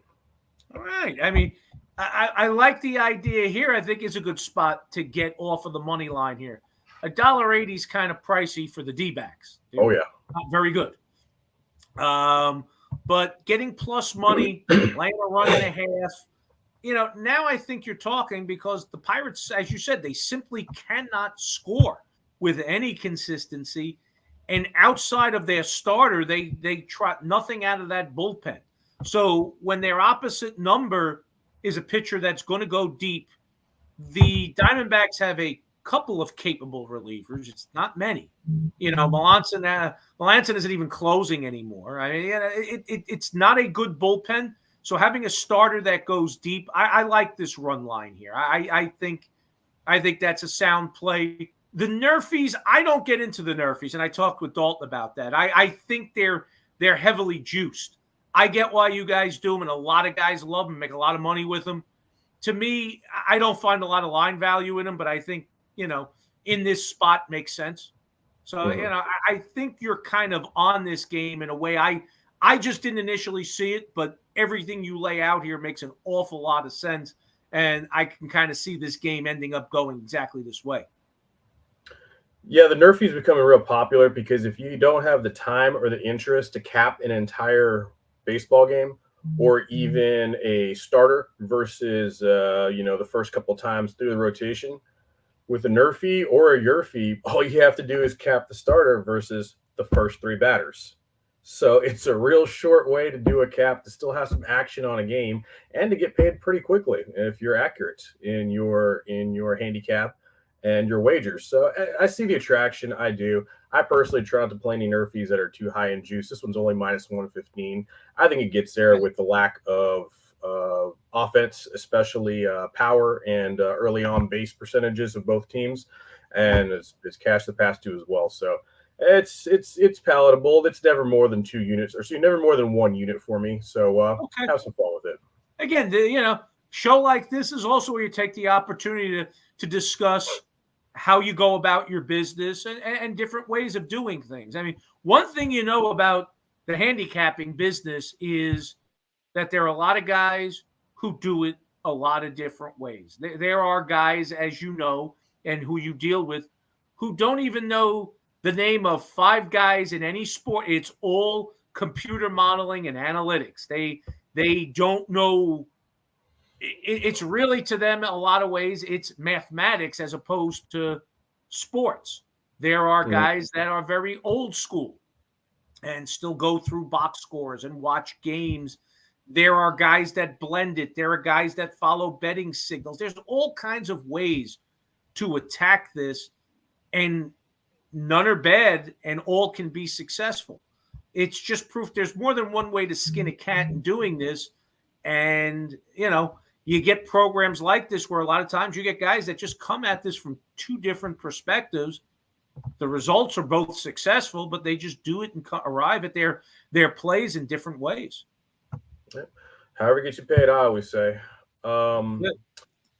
All right. I mean, I like the idea here. I think is a good spot to get off of the money line here. $1.80 is kind of pricey for the D-backs. They're Oh yeah. not very good. But getting plus money, laying a run and a half, now I think you're talking because the Pirates, as you said, they simply cannot score with any consistency. And outside of their starter, they trot nothing out of that bullpen. So when their opposite number is a pitcher that's going to go deep, the Diamondbacks have a couple of capable relievers. It's not many. Melanson isn't even closing anymore. I mean, it's not a good bullpen. So having a starter that goes deep, I like this run line here. I think that's a sound play. The Nerfies, I don't get into the Nerfies, and I talked with Dalton about that. I think they're heavily juiced. I get why you guys do them, and a lot of guys love them, make a lot of money with them. To me, I don't find a lot of line value in them, but I think, in this spot makes sense. So, I think you're kind of on this game in a way I just didn't initially see it, but everything you lay out here makes an awful lot of sense. And I can kind of see this game ending up going exactly this way. Yeah, the Nerfy is becoming real popular because if you don't have the time or the interest to cap an entire baseball game or even a starter versus, the first couple times through the rotation, with a Nerfy or a Yerfy, all you have to do is cap the starter versus the first three batters. So it's a real short way to do a cap to still have some action on a game and to get paid pretty quickly if you're accurate in your handicap and your wagers. So I see the attraction. I do. I personally try not to play any Nerfies that are too high in juice. This one's only minus 115. I think it gets there with the lack of offense, especially power and early on base percentages of both teams, and it's cash the past two as well. So it's palatable. It's never more than 2 units, or never more than 1 unit for me. So have some fun with it. Again, show like this is also where you take the opportunity to discuss how you go about your business and different ways of doing things. I mean, one thing about the handicapping business is that there are a lot of guys who do it a lot of different ways. There are guys, as you know, and who you deal with, who don't even know the name of 5 guys in any sport. It's all computer modeling and analytics. They don't know. It's really, to them, a lot of ways, it's mathematics as opposed to sports. There are guys that are very old school and still go through box scores and watch games. There are guys that blend it. There are guys that follow betting signals. There's all kinds of ways to attack this, and none are bad, and all can be successful. It's just proof there's more than one way to skin a cat in doing this. And, you get programs like this where a lot of times you get guys that just come at this from 2 different perspectives. The results are both successful, but they just do it and arrive at their plays in different ways. Yeah. However gets you paid, I always say.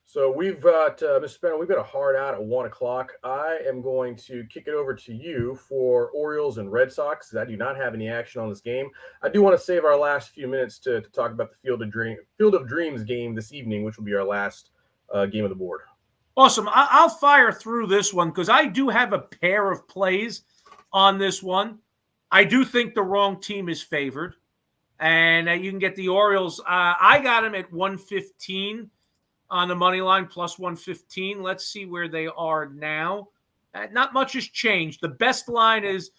So we've got, Mr. Spanner, we've got a hard out at 1 o'clock. I am going to kick it over to you for Orioles and Red Sox, because I do not have any action on this game. I do want to save our last few minutes to talk about the Field of Dreams game this evening, which will be our last game of the board. Awesome. I'll fire through this one because I do have a pair of plays on this one. I do think the wrong team is favored, and you can get the Orioles. I got them at 115 on the money line, plus 115. Let's see where they are now. Not much has changed. The best line is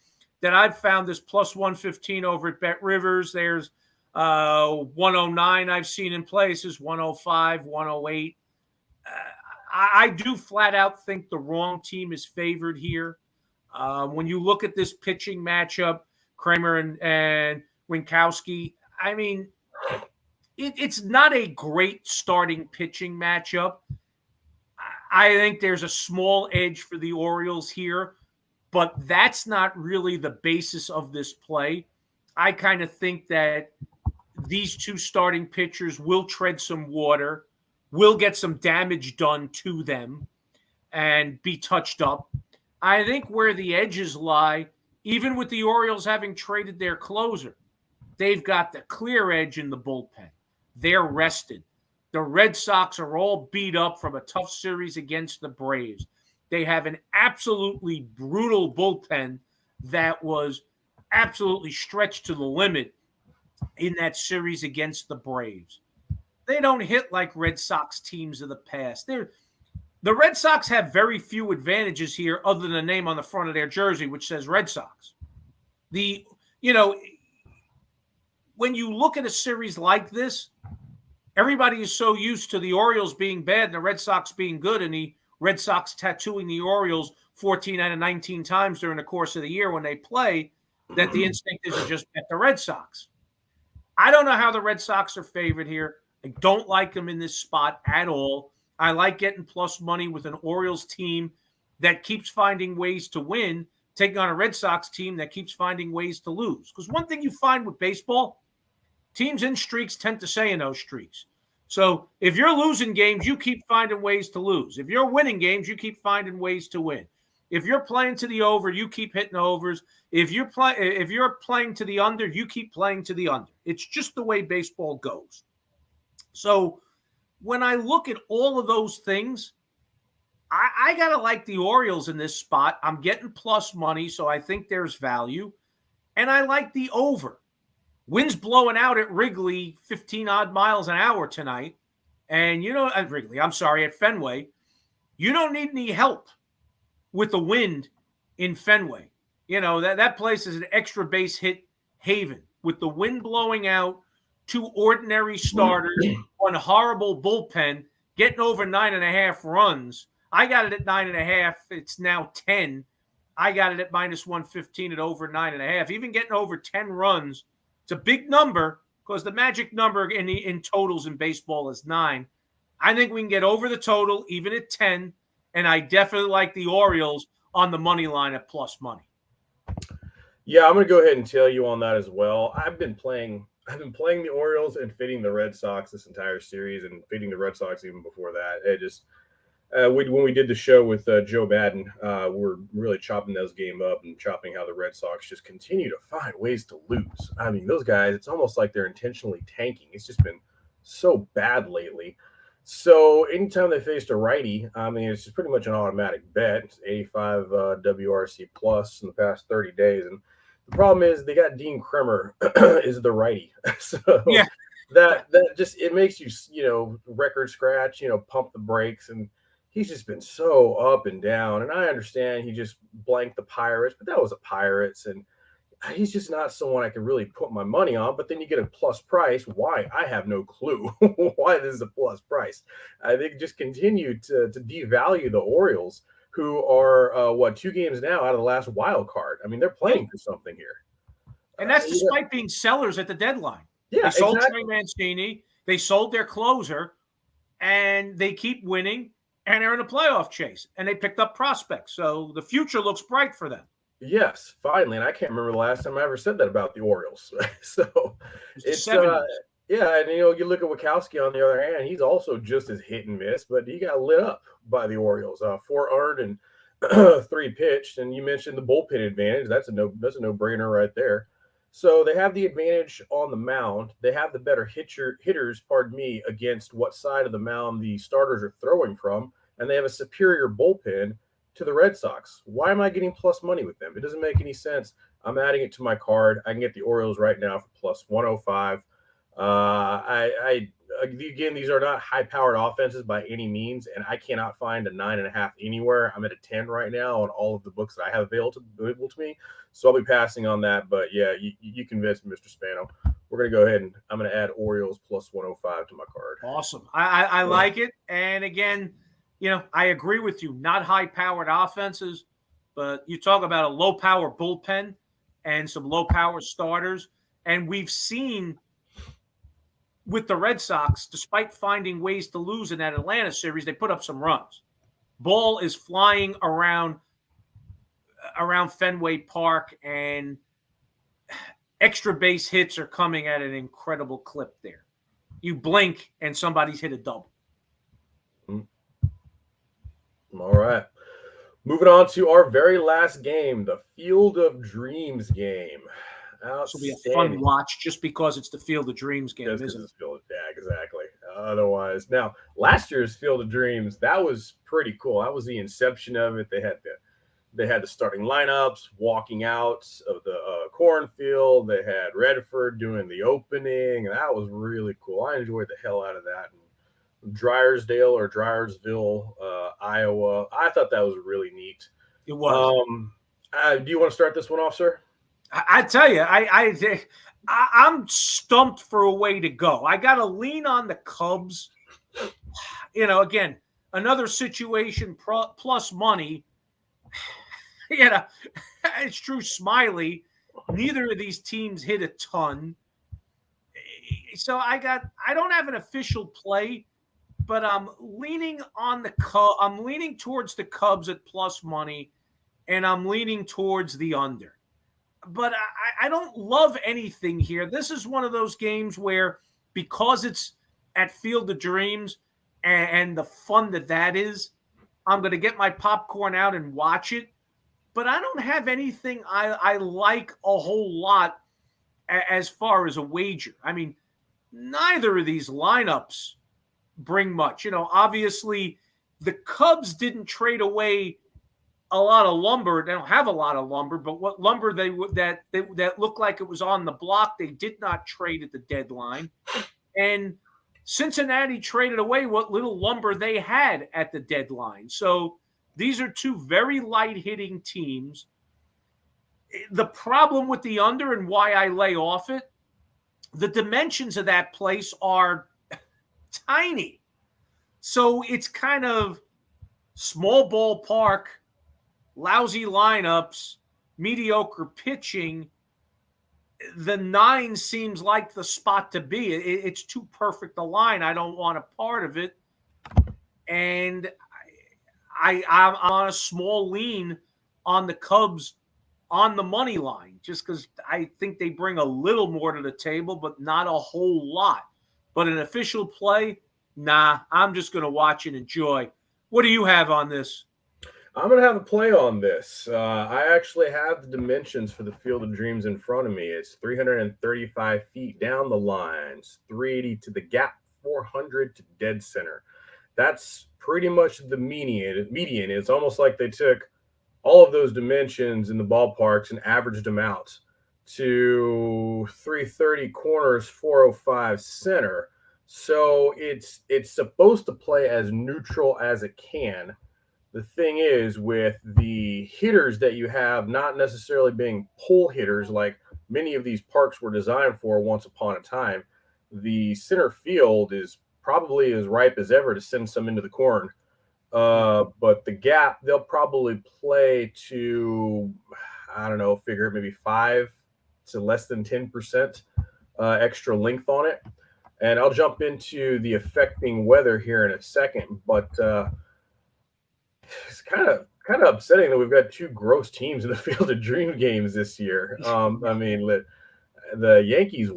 that I've found is plus 115 over at Bet Rivers. There's 109 I've seen in places, 105, 108. I do flat out think the wrong team is favored here. When you look at this pitching matchup, Kramer and Winkowski, I mean, it's not a great starting pitching matchup. I think there's a small edge for the Orioles here, but that's not really the basis of this play. I kind of think that these 2 starting pitchers will tread some water, will get some damage done to them, and be touched up. I think where the edges lie, even with the Orioles having traded their closer, they've got the clear edge in the bullpen. They're rested. The Red Sox are all beat up from a tough series against the Braves. They have an absolutely brutal bullpen that was absolutely stretched to the limit in that series against the Braves. They don't hit like Red Sox teams of the past. The Red Sox have very few advantages here other than the name on the front of their jersey, which says Red Sox. When you look at a series like this, everybody is so used to the Orioles being bad and the Red Sox being good, and the Red Sox tattooing the Orioles 14 out of 19 times during the course of the year when they play, that the instinct is to just bet the Red Sox. I don't know how the Red Sox are favored here. I don't like them in this spot at all. I like getting plus money with an Orioles team that keeps finding ways to win, taking on a Red Sox team that keeps finding ways to lose. Because one thing you find with baseball, teams in streaks tend to stay in those streaks. So if you're losing games, you keep finding ways to lose. If you're winning games, you keep finding ways to win. If you're playing to the over, you keep hitting overs. If you're playing to the under, you keep playing to the under. It's just the way baseball goes. So when I look at all of those things, I got to like the Orioles in this spot. I'm getting plus money, so I think there's value. And I like the over. Wind's blowing out at Wrigley 15-odd miles an hour tonight. And, at Fenway. You don't need any help with the wind in Fenway. That place is an extra base hit haven. With the wind blowing out, 2 ordinary starters, 1 horrible bullpen, getting over 9.5 runs. I got it at 9.5. It's now 10. I got it at minus 115 at over 9.5. Even getting over 10 runs, it's a big number because the magic number in totals in baseball is 9. I think we can get over the total, even at 10. And I definitely like the Orioles on the money line at plus money. Yeah, I'm going to go ahead and tell you on that as well. I've been playing the Orioles and fading the Red Sox this entire series, and fading the Red Sox even before that. It just when we did the show with Joe Madden, we're really chopping those game up and chopping how the Red Sox just continue to find ways to lose. I mean, those guys, it's almost like they're intentionally tanking. It's just been so bad lately. So anytime they faced a righty, I mean, it's just pretty much an automatic bet. It's 85 WRC plus in the past 30 days. And the problem is they got Dean Kremer is the righty. So yeah, that just, it makes you, record scratch, pump the brakes. And he's just been so up and down. And I understand he just blanked the Pirates, but that was the Pirates. And he's just not someone I can really put my money on. But then you get a plus price. Why? I have no clue why this is a plus price. I think just continue to devalue the Orioles, who are 2 games now out of the last wild card. I mean, they're playing for something here, and that's despite being sellers at the deadline. Yeah, they sold exactly. Trey Mancini, they sold their closer, and they keep winning, and they're in a playoff chase, and they picked up prospects. So the future looks bright for them. Yes, finally. And I can't remember the last time I ever said that about the Orioles. So it's yeah, and you look at Wachowski on the other hand, he's also just as hit and miss, but he got lit up by the Orioles. 4 earned and 3 pitched. And you mentioned the bullpen advantage. That's a no-brainer right there. So they have the advantage on the mound. They have the better hitters, against what side of the mound the starters are throwing from, and they have a superior bullpen to the Red Sox. Why am I getting plus money with them? It doesn't make any sense. I'm adding it to my card. I can get the Orioles right now for plus 105. Again, these are not high-powered offenses by any means, and I cannot find a 9.5 anywhere. I'm at a 10 right now on all of the books that I have available to me, so I'll be passing on that. But yeah, you convinced me, Mr. Spano. We're going to go ahead and I'm going to add Orioles plus 105 to my card. Awesome. I like it. And again, I agree with you. Not high-powered offenses, but you talk about a low-power bullpen and some low-power starters, and we've seen with the Red Sox, despite finding ways to lose in that Atlanta series, they put up some runs. Ball is flying around Fenway Park, and extra base hits are coming at an incredible clip there. You blink, and somebody's hit a double. All right. Moving on to our very last game, the Field of Dreams game. This will be a fun watch just because it's the Field of Dreams game, isn't it? Yeah, exactly. otherwise. Now, last year's Field of Dreams, that was pretty cool. That was the inception of it. They had the starting lineups walking out of the cornfield. They had Redford doing the opening. That was really cool. I enjoyed the hell out of that. And Dryersdale or Dryersville, Iowa. I thought that was really neat. It was. Do you want to start this one off, sir? I tell you, I'm stumped for a way to go. I got to lean on the Cubs. Again, another situation plus money. It's true. Smiley. Neither of these teams hit a ton. So I don't have an official play, but I'm leaning on the Cubs. I'm leaning towards the Cubs at plus money, and I'm leaning towards the under. But I don't love anything here. This is one of those games where, because it's at Field of Dreams and the fun that is, I'm going to get my popcorn out and watch it. But I don't have anything I like a whole lot as far as a wager. I mean, neither of these lineups bring much. Obviously, the Cubs didn't trade away a lot of lumber. They don't have a lot of lumber, but what lumber that looked like it was on the block, they did not trade at the deadline. And Cincinnati traded away what little lumber they had at the deadline. So these are two very light-hitting teams. The problem with the under and why I lay off it, the dimensions of that place are tiny. So it's kind of small ballpark, lousy lineups, mediocre pitching. The 9 seems like the spot to be. It's too perfect a line. I don't want a part of it. And I'm on a small lean on the Cubs on the money line, just because I think they bring a little more to the table, but not a whole lot. But an official play, nah, I'm just going to watch and enjoy. What do you have on this? I'm going to have a play on this. I actually have the dimensions for the Field of Dreams in front of me. It's 335 feet down the lines, 380 to the gap, 400 to dead center. That's pretty much the median. It's almost like they took all of those dimensions in the ballparks and averaged them out to 330 corners, 405 center. So it's supposed to play as neutral as it can. The thing is, with the hitters that you have not necessarily being pull hitters like many of these parks were designed for once upon a time, the center field is probably as ripe as ever to send some into the corn. But the gap, they'll probably play to, I don't know, figure maybe 5 to less than 10% extra length on it. And I'll jump into the affecting weather here in a second, but it's kind of upsetting that we've got 2 gross teams in the Field of Dream games this year. I mean, the Yankees the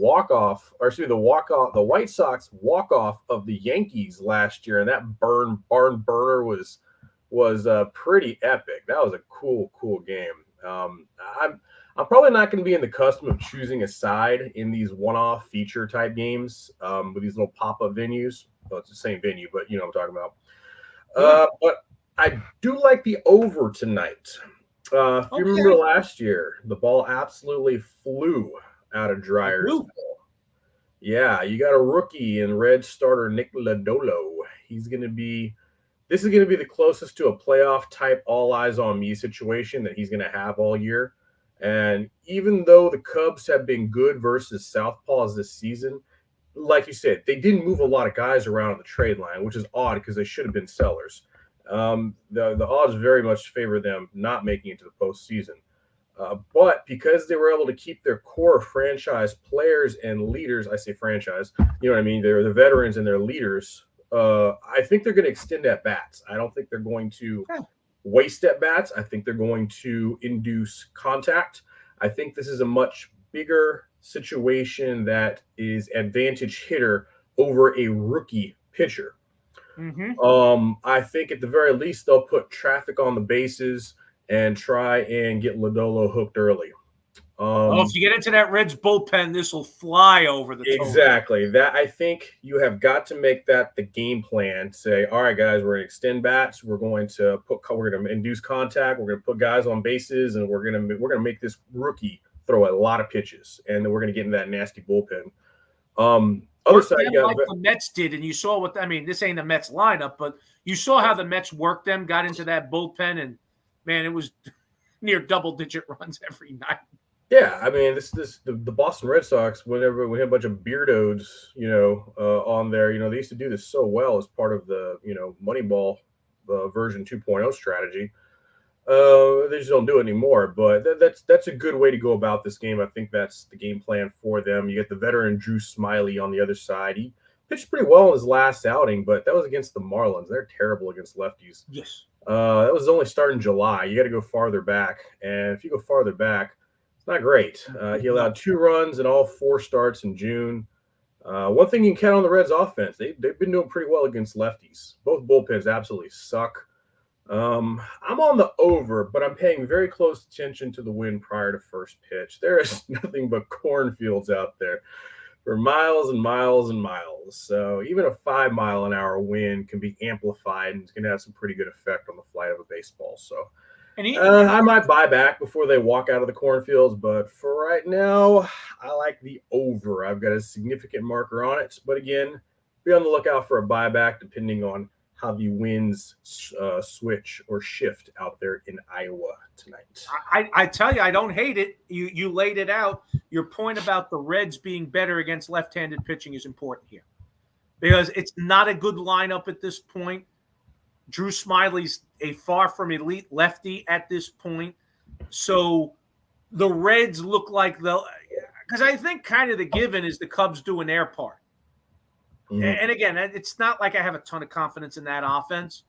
White Sox walk off of the Yankees last year, and that barn burner was pretty epic. That was a cool game. I'm probably not going to be in the custom of choosing a side in these one-off feature type games with these little pop-up venues. Well, it's the same venue, but you know what I'm talking about. But I do like the over tonight. If you remember last year, the ball absolutely flew out of Dryersville. Yeah, you got a rookie in red starter Nick Lodolo. This is going to be the closest to a playoff type all eyes on me situation that he's going to have all year. And even though the Cubs have been good versus Southpaws this season, like you said, they didn't move a lot of guys around on the trade line, which is odd because they should have been sellers. The odds very much favor them not making it to the postseason. But because they were able to keep their core franchise players and leaders, I say franchise, you know what I mean? They're the veterans and their leaders. I think they're going to extend at bats. I don't think they're going to waste at bats. I think they're going to induce contact. I think this is a much bigger situation that is advantage hitter over a rookie pitcher. Mm-hmm. I think at the very least they'll put traffic on the bases and try and get Lodolo hooked early. If you get into that Reds bullpen, this will fly over the total. Exactly. That I think you have got to make that the game plan. Say, all right, guys, we're going to extend bats. We're going to induce contact. We're going to put guys on bases, and we're going to make this rookie throw a lot of pitches, and then we're going to get in that nasty bullpen. Other side, you got like the Mets did, and you saw what I mean. This ain't the Mets lineup, but you saw how the Mets worked them, got into that bullpen, and man, it was near double-digit runs every night. Yeah, I mean, the Boston Red Sox, whenever we had a bunch of beardos, on there, they used to do this so well as part of the, Moneyball version 2.0 strategy. They just don't do it anymore, but that's a good way to go about this game. I think that's the game plan for them. You get the veteran Drew Smyly on the other side. He pitched pretty well in his last outing, but that was against the Marlins. They're terrible against lefties. Yes. That was only starting July. You got to go farther back, and if you go farther back, it's not great. He allowed 2 runs in all 4 starts in June. One thing you can count on the Reds offense, they've been doing pretty well against lefties. Both bullpens absolutely suck. I'm on the over, but I'm paying very close attention to the wind prior to first pitch. There is nothing but cornfields out there for miles and miles and miles. So even a 5-mile-an-hour wind can be amplified and it's going to have some pretty good effect on the flight of a baseball. So I might buy back before they walk out of the cornfields, but for right now, I like the over. I've got a significant marker on it, but again, be on the lookout for a buyback depending on how the winds switch or shift out there in Iowa tonight. I tell you, I don't hate it. You laid it out. Your point about the Reds being better against left-handed pitching is important here because it's not a good lineup at this point. Drew Smyly's a far from elite lefty at this point. So the Reds look like because I think kind of the given is the Cubs doing their part. Mm-hmm. And again, it's not like I have a ton of confidence in that offense.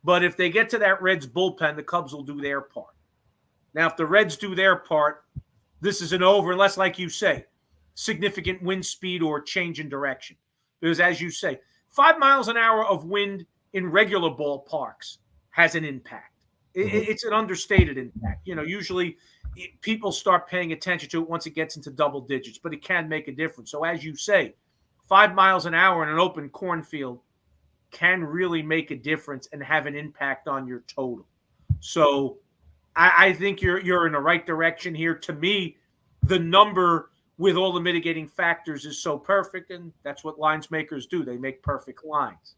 But if they get to that Reds bullpen, the Cubs will do their part. Now, if the Reds do their part, this is an over, unless, like you say, significant wind speed or change in direction. Because as you say, 5 miles an hour of wind in regular ballparks has an impact. It's an understated impact. Usually people start paying attention to it once it gets into double digits, but it can make a difference. So as you say, 5 miles an hour in an open cornfield can really make a difference and have an impact on your total. So I think you're in the right direction here. To me, the number with all the mitigating factors is so perfect, and that's what lines makers do. They make perfect lines.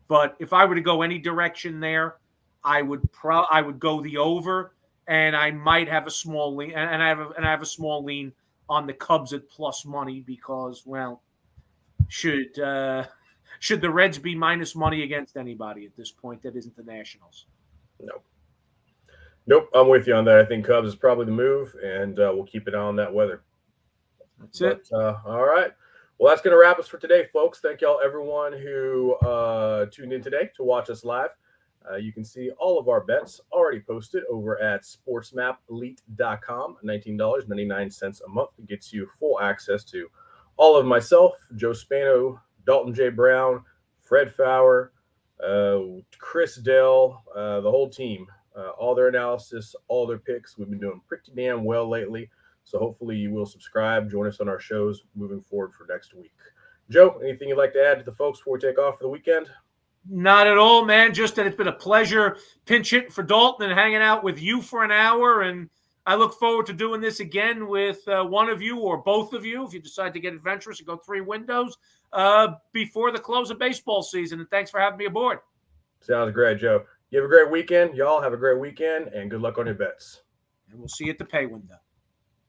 But if I were to go any direction there, I would go the over, and I might have a small lean, and I have a small lean on the Cubs at plus money because, well, should the Reds be minus money against anybody at this point that isn't the Nationals? Nope, I'm with you on that. I think Cubs is probably the move, and we'll keep an eye on that weather. That's it. All right. Well, that's going to wrap us for today, folks. Thank y'all, everyone who tuned in today to watch us live. You can see all of our bets already posted over at sportsmapelite.com. $19.99 a month. It gets you full access to all of myself, Joe Spano, Dalton J. Brown, Fred Fowler, Chris Dell, the whole team. All their analysis, all their picks. We've been doing pretty damn well lately. So hopefully you will subscribe, join us on our shows moving forward for next week. Joe, anything you'd like to add to the folks before we take off for the weekend? Not at all, man. Just that it's been a pleasure pinch hitting for Dalton and hanging out with you for an hour. And I look forward to doing this again with one of you or both of you if you decide to get adventurous and go 3 windows before the close of baseball season. And thanks for having me aboard. Sounds great, Joe. You have a great weekend. Y'all have a great weekend, and good luck on your bets. And we'll see you at the pay window.